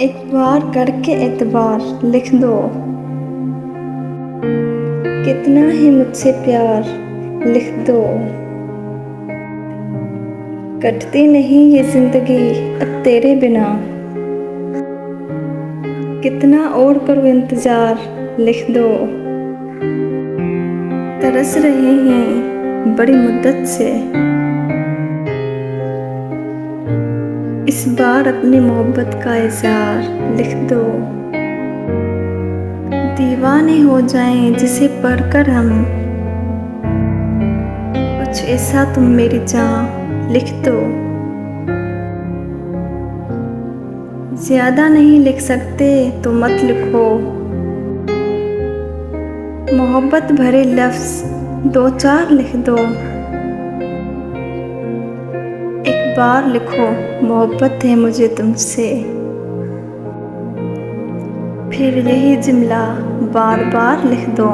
एक बार करके एतबार लिख दो, कितना है मुझसे प्यार लिख दो। कटती नहीं ये जिंदगी अब तेरे बिना, कितना और करूँ इंतजार लिख दो। तरस रहे हैं बड़ी मुद्दत से, इस बार अपनी मोहब्बत का इज़हार लिख दो। दीवाने हो जाएं जिसे पढ़कर हम, कुछ ऐसा तुम मेरी जान लिख दो। ज़्यादा नहीं लिख सकते तो मत लिखो, मोहब्बत भरे लफ्ज़ दो चार लिख दो। एक बार लिखो मोहब्बत है मुझे तुमसे, फिर यही जुमला बार बार लिख दो।